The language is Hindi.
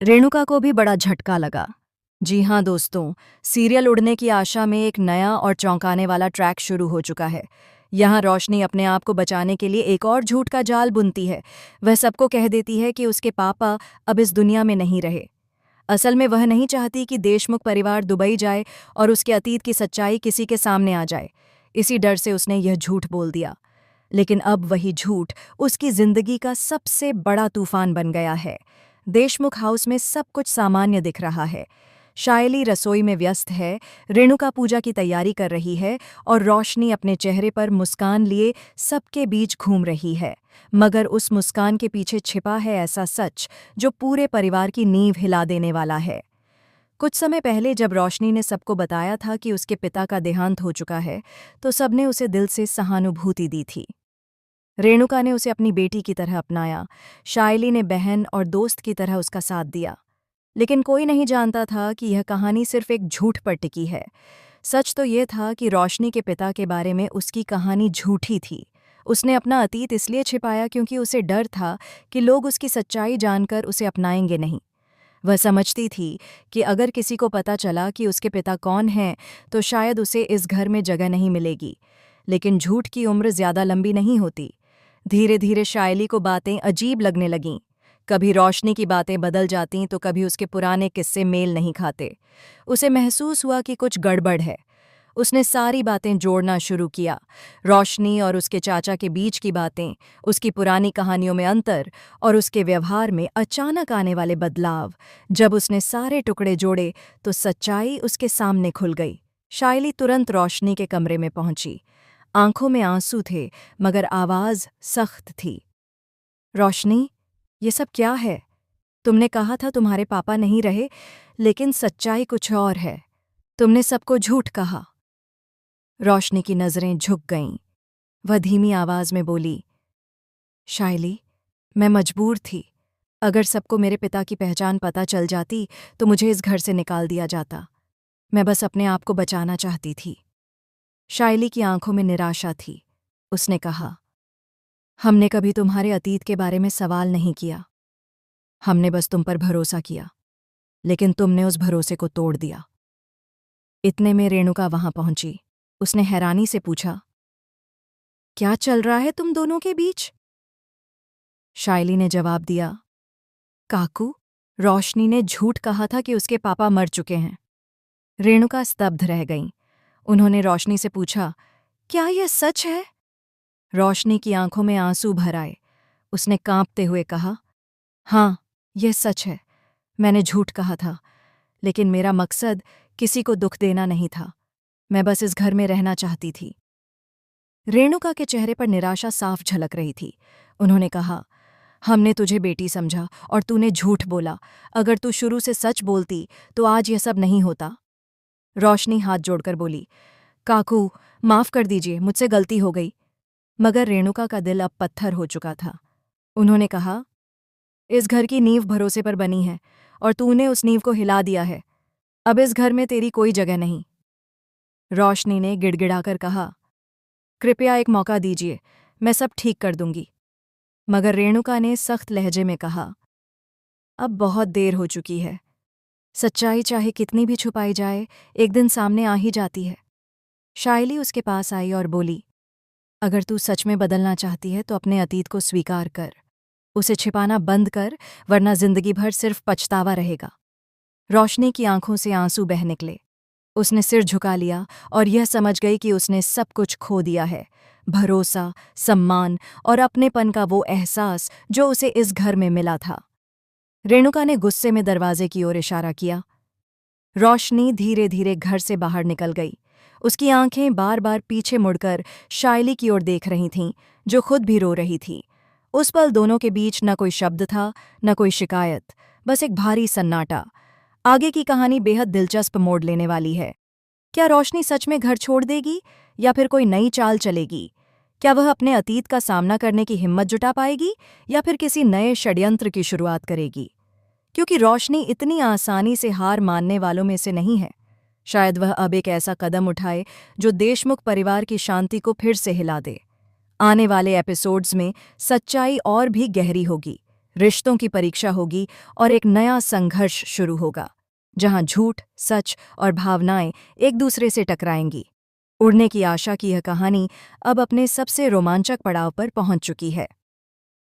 रेणुका को भी बड़ा झटका लगा। जी हाँ दोस्तों, सीरियल उड़ने की आशा में एक नया और चौंकाने वाला ट्रैक शुरू हो चुका है। यहाँ रोशनी अपने आप को बचाने के लिए एक और झूठ का जाल बुनती है। वह सबको कह देती है कि उसके पापा अब इस दुनिया में नहीं रहे। असल में वह नहीं चाहती कि देशमुख परिवार दुबई जाए और उसके अतीत की सच्चाई किसी के सामने आ जाए। इसी डर से उसने यह झूठ बोल दिया। लेकिन अब वही झूठ उसकी जिंदगी का सबसे बड़ा तूफान बन गया है। देशमुख हाउस में सब कुछ सामान्य दिख रहा है। शायली रसोई में व्यस्त है, रेणुका पूजा की तैयारी कर रही है और रोशनी अपने चेहरे पर मुस्कान लिए सबके बीच घूम रही है। मगर उस मुस्कान के पीछे छिपा है ऐसा सच जो पूरे परिवार की नींव हिला देने वाला है। कुछ समय पहले जब रोशनी ने सबको बताया था कि उसके पिता का देहांत हो चुका है, तो सबने उसे दिल से सहानुभूति दी थी। रेणुका ने उसे अपनी बेटी की तरह अपनाया, शायली ने बहन और दोस्त की तरह उसका साथ दिया। लेकिन कोई नहीं जानता था कि यह कहानी सिर्फ एक झूठ पर टिकी है। सच तो यह था कि रोशनी के पिता के बारे में उसकी कहानी झूठी थी। उसने अपना अतीत इसलिए छिपाया क्योंकि उसे डर था कि लोग उसकी सच्चाई जानकर उसे अपनाएंगे नहीं। वह समझती थी कि अगर किसी को पता चला कि उसके पिता कौन हैं, तो शायद उसे इस घर में जगह नहीं मिलेगी। लेकिन झूठ की उम्र ज्यादा लंबी नहीं होती। धीरे धीरे शायली को बातें अजीब लगने लगीं। कभी रोशनी की बातें बदल जातीं तो कभी उसके पुराने किस्से मेल नहीं खाते। उसे महसूस हुआ कि कुछ गड़बड़ है। उसने सारी बातें जोड़ना शुरू किया, रोशनी और उसके चाचा के बीच की बातें, उसकी पुरानी कहानियों में अंतर और उसके व्यवहार में अचानक आने वाले बदलाव। जब उसने सारे टुकड़े जोड़े तो सच्चाई उसके सामने खुल गई। शायली तुरंत रोशनी के कमरे में पहुंची। आंखों में आंसू थे, मगर आवाज सख्त थी। रोशनी, ये सब क्या है? तुमने कहा था तुम्हारे पापा नहीं रहे, लेकिन सच्चाई कुछ और है। तुमने सबको झूठ कहा। रोशनी की नजरें झुक गईं। वह धीमी आवाज में बोली, शायली, मैं मजबूर थी। अगर सबको मेरे पिता की पहचान पता चल जाती तो मुझे इस घर से निकाल दिया जाता। मैं बस अपने आप को बचाना चाहती थी। शायली की आंखों में निराशा थी। उसने कहा, हमने कभी तुम्हारे अतीत के बारे में सवाल नहीं किया। हमने बस तुम पर भरोसा किया, लेकिन तुमने उस भरोसे को तोड़ दिया। इतने में रेणुका वहां पहुंची। उसने हैरानी से पूछा, क्या चल रहा है तुम दोनों के बीच? शायली ने जवाब दिया, काकू, रोशनी ने झूठ कहा था कि उसके पापा मर चुके हैं। रेणुका स्तब्ध रह गईं। उन्होंने रोशनी से पूछा, क्या यह सच है? रोशनी की आंखों में आंसू भर आए। उसने कांपते हुए कहा, हाँ, यह सच है। मैंने झूठ कहा था, लेकिन मेरा मकसद किसी को दुख देना नहीं था। मैं बस इस घर में रहना चाहती थी। रेणुका के चेहरे पर निराशा साफ झलक रही थी। उन्होंने कहा, हमने तुझे बेटी समझा और तूने झूठ बोला। अगर तू शुरू से सच बोलती तो आज यह सब नहीं होता। रोशनी हाथ जोड़कर बोली, काकू, माफ कर दीजिए, मुझसे गलती हो गई। मगर रेणुका का दिल अब पत्थर हो चुका था। उन्होंने कहा, इस घर की नींव भरोसे पर बनी है और तूने उस नींव को हिला दिया है। अब इस घर में तेरी कोई जगह नहीं। रोशनी ने गिड़गिड़ाकर कहा, कृपया एक मौका दीजिए, मैं सब ठीक कर दूंगी। मगर रेणुका ने सख्त लहजे में कहा, अब बहुत देर हो चुकी है। सच्चाई चाहे कितनी भी छुपाई जाए, एक दिन सामने आ ही जाती है। शायली उसके पास आई और बोली, अगर तू सच में बदलना चाहती है तो अपने अतीत को स्वीकार कर। उसे छिपाना बंद कर, वरना जिंदगी भर सिर्फ पछतावा रहेगा। रोशनी की आंखों से आंसू बह निकले। उसने सिर झुका लिया और यह समझ गई कि उसने सब कुछ खो दिया है, भरोसा, सम्मान और अपनेपन का वो एहसास जो उसे इस घर में मिला था। रेणुका ने गुस्से में दरवाजे की ओर इशारा किया। रोशनी धीरे धीरे घर से बाहर निकल गई। उसकी आंखें बार बार पीछे मुड़कर शायली की ओर देख रही थीं, जो खुद भी रो रही थी। उस पल दोनों के बीच न कोई शब्द था, न कोई शिकायत, बस एक भारी सन्नाटा। आगे की कहानी बेहद दिलचस्प मोड़ लेने वाली है। क्या रोशनी सच में घर छोड़ देगी या फिर कोई नई चाल चलेगी? क्या वह अपने अतीत का सामना करने की हिम्मत जुटा पाएगी या फिर किसी नए षड्यंत्र की शुरुआत करेगी? क्योंकि रोशनी इतनी आसानी से हार मानने वालों में से नहीं है। शायद वह अब एक ऐसा कदम उठाए जो देशमुख परिवार की शांति को फिर से हिला दे। आने वाले एपिसोड्स में सच्चाई और भी गहरी होगी, रिश्तों की परीक्षा होगी और एक नया संघर्ष शुरू होगा, जहां झूठ, सच और भावनाएं एक दूसरे से टकराएंगी। उड़ने की आशा की यह कहानी अब अपने सबसे रोमांचक पड़ाव पर पहुंच चुकी है।